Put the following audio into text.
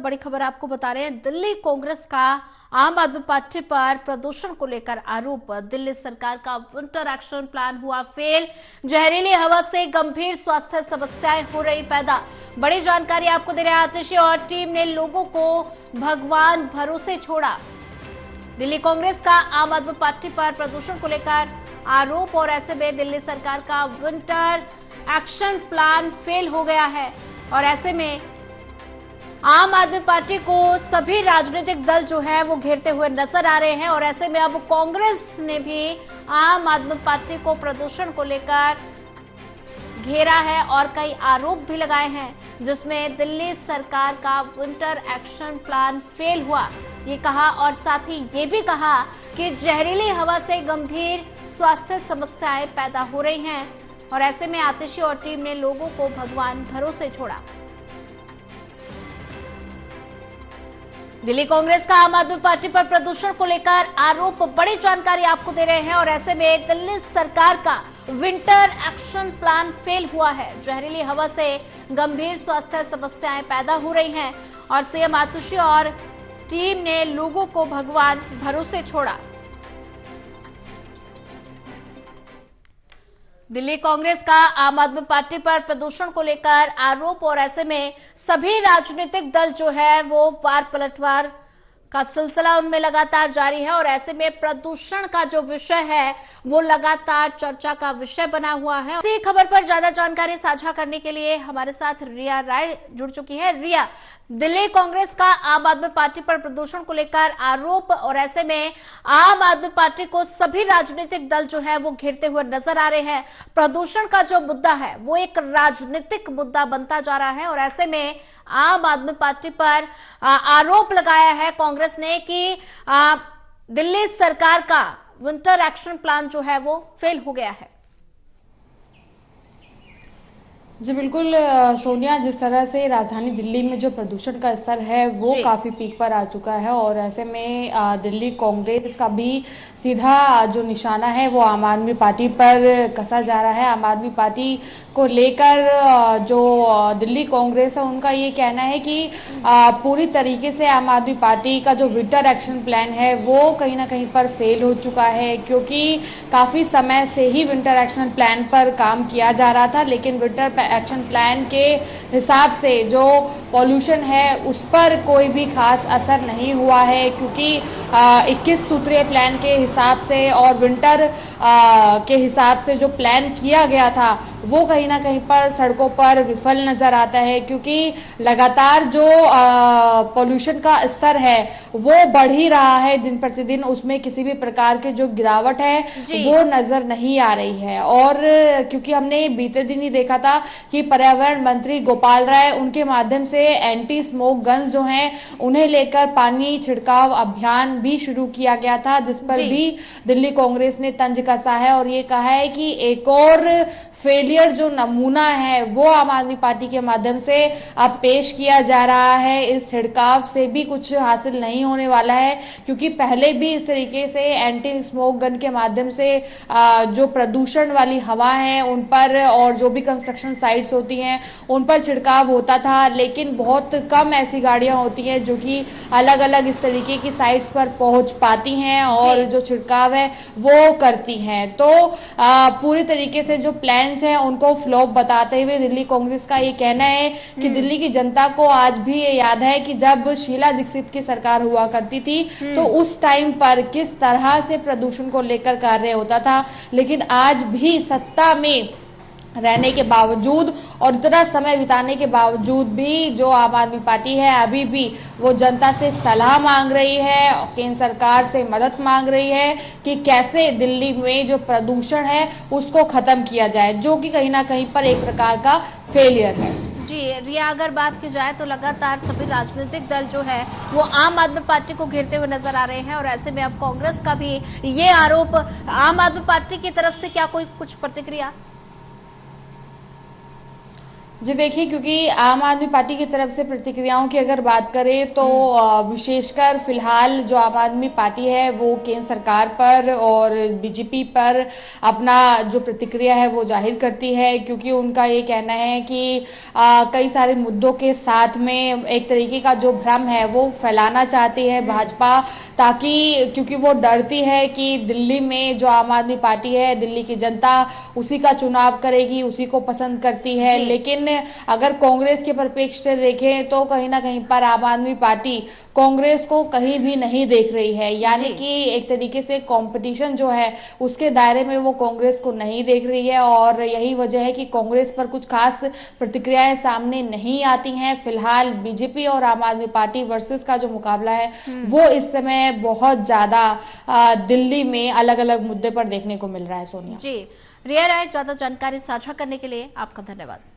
बड़ी खबर आपको बता रहे हैं। दिल्ली कांग्रेस का आम आदमी पार्टी पर प्रदूषण को लेकर आरोप। दिल्ली सरकार का विंटर एक्शन प्लान हुआ फेल। जहरीली हवा से गंभीर स्वास्थ्य समस्याएं हो रही पैदा। बड़ी जानकारी आपको दे रहे हैं आतिशी और टीम ने लोगों को भगवान भरोसे छोड़ा। दिल्ली कांग्रेस का आम आदमी पार्टी पर प्रदूषण को लेकर आरोप और ऐसे में दिल्ली सरकार का विंटर एक्शन प्लान फेल हो गया है और ऐसे में आम आदमी पार्टी को सभी राजनीतिक दल जो है वो घेरते हुए नजर आ रहे हैं और ऐसे में अब कांग्रेस ने भी आम आदमी पार्टी को प्रदूषण को लेकर घेरा है और कई आरोप भी लगाए हैं, जिसमें दिल्ली सरकार का विंटर एक्शन प्लान फेल हुआ ये कहा और साथ ही ये भी कहा कि जहरीली हवा से गंभीर स्वास्थ्य समस्याएं पैदा हो रही हैं और ऐसे में आतिशी और टीम ने लोगों को भगवान भरोसे छोड़ा। दिल्ली कांग्रेस का आम आदमी पार्टी पर प्रदूषण को लेकर आरोप। बड़ी जानकारी आपको दे रहे हैं और ऐसे में दिल्ली सरकार का विंटर एक्शन प्लान फेल हुआ है। जहरीली हवा से गंभीर स्वास्थ्य समस्याएं पैदा हो रही हैं और सीएम आतिशी और टीम ने लोगों को भगवान भरोसे छोड़ा। दिल्ली कांग्रेस का आम आदमी पार्टी पर प्रदूषण को लेकर आरोप और ऐसे में सभी राजनीतिक दल जो है वो वार पलटवार का सिलसिला उनमें लगातार जारी है और ऐसे में प्रदूषण का जो विषय है वो लगातार चर्चा का विषय बना हुआ है। इसी खबर पर ज्यादा जानकारी साझा करने के लिए हमारे साथ रिया राय जुड़ चुकी है। रिया, दिल्ली कांग्रेस का आम आदमी पार्टी पर प्रदूषण को लेकर आरोप और ऐसे में आम आदमी पार्टी को सभी राजनीतिक दल जो है वो घेरते हुए नजर आ रहे हैं। प्रदूषण का जो मुद्दा है वो एक राजनीतिक मुद्दा बनता जा रहा है और ऐसे में आम आदमी पार्टी पर आरोप लगाया है कांग्रेस ने कि दिल्ली सरकार का विंटर एक्शन प्लान जो है वो फेल हो गया है। जी बिल्कुल सोनिया, जिस तरह से राजधानी दिल्ली में जो प्रदूषण का स्तर है वो काफी पीक पर आ चुका है और ऐसे में दिल्ली कांग्रेस का भी सीधा जो निशाना है वो आम आदमी पार्टी पर कसा जा रहा है। आम आदमी पार्टी को लेकर जो दिल्ली कांग्रेस है उनका ये कहना है कि पूरी तरीके से आम आदमी पार्टी का जो विंटर एक्शन प्लान है वो कहीं ना कहीं पर फेल हो चुका है, क्योंकि काफी समय से ही विंटर एक्शन प्लान पर काम किया जा रहा था, लेकिन विंटर एक्शन प्लान के हिसाब से जो पॉल्यूशन है उस पर कोई भी खास असर नहीं हुआ है, क्योंकि 21 सूत्रीय प्लान के हिसाब से और विंटर के हिसाब से जो प्लान किया गया था वो कहीं ना कहीं पर सड़कों पर विफल नजर आता है, क्योंकि लगातार जो पॉल्यूशन का स्तर है वो बढ़ ही रहा है दिन प्रतिदिन, उसमें किसी भी प्रकार के जो गिरावट है वो नजर नहीं आ रही है। और क्योंकि हमने बीते दिन ही देखा था कि पर्यावरण मंत्री गोपाल राय उनके माध्यम से एंटी स्मोक गन्स जो हैं उन्हें लेकर पानी छिड़काव अभियान भी शुरू किया गया था, जिस पर भी दिल्ली कांग्रेस ने तंज कसा है और ये कहा है कि एक और फेलियर जो नमूना है वो आम आदमी पार्टी के माध्यम से अब पेश किया जा रहा है। इस छिड़काव से भी कुछ हासिल नहीं होने वाला है, क्योंकि पहले भी इस तरीके से एंटी स्मोक गन के माध्यम से जो प्रदूषण वाली हवा है उन पर और जो भी कंस्ट्रक्शन साइट्स होती हैं उन पर छिड़काव होता था, लेकिन बहुत कम ऐसी गाड़ियां होती हैं जो कि अलग अलग इस तरीके की साइट्स पर पहुंच पाती हैं और जो छिड़काव है वो करती हैं। तो पूरी तरीके से जो प्लान हैं उनको फ्लॉप बताते हुए दिल्ली कांग्रेस का ये कहना है कि दिल्ली की जनता को आज भी ये याद है कि जब शीला दीक्षित की सरकार हुआ करती थी तो उस टाइम पर किस तरह से प्रदूषण को लेकर कार्य होता था, लेकिन आज भी सत्ता में रहने के बावजूद और इतना समय बिताने के बावजूद भी जो आम आदमी पार्टी है अभी भी वो जनता से सलाह मांग रही है, केंद्र सरकार से मदद मांग रही है कि कैसे दिल्ली में जो प्रदूषण है उसको खत्म किया जाए, जो कि कहीं ना कहीं पर एक प्रकार का फेलियर है। जी रिया, अगर बात की जाए तो लगातार सभी राजनीतिक दल जो है वो आम आदमी पार्टी को घेरते हुए नजर आ रहे हैं और ऐसे में अब कांग्रेस का भी ये आरोप। आम आदमी पार्टी की तरफ से क्या कोई कुछ प्रतिक्रिया? जी देखिए, क्योंकि आम आदमी पार्टी की तरफ से प्रतिक्रियाओं की अगर बात करें तो विशेषकर फिलहाल जो आम आदमी पार्टी है वो केंद्र सरकार पर और बीजेपी पर अपना जो प्रतिक्रिया है वो जाहिर करती है, क्योंकि उनका ये कहना है कि कई सारे मुद्दों के साथ में एक तरीके का जो भ्रम है वो फैलाना चाहती है भाजपा, ताकि क्योंकि वो डरती है कि दिल्ली में जो आम आदमी पार्टी है, दिल्ली की जनता उसी का चुनाव करेगी, उसी को पसंद करती है। लेकिन अगर कांग्रेस के परिप्रेक्ष्य से देखें तो कहीं ना कहीं पर आम आदमी पार्टी कांग्रेस को कहीं भी नहीं देख रही है, यानी कि एक तरीके से कंपटीशन जो है उसके दायरे में वो कांग्रेस को नहीं देख रही है, और यही वजह है कि कांग्रेस पर कुछ खास प्रतिक्रियाएं सामने नहीं आती हैं। फिलहाल बीजेपी और आम आदमी पार्टी वर्सेस का जो मुकाबला है वो इस समय बहुत ज्यादा दिल्ली में अलग अलग मुद्दे पर देखने को मिल रहा है। सोनिया जी, रिया राय, ज्यादा जानकारी साझा करने के लिए आपका धन्यवाद।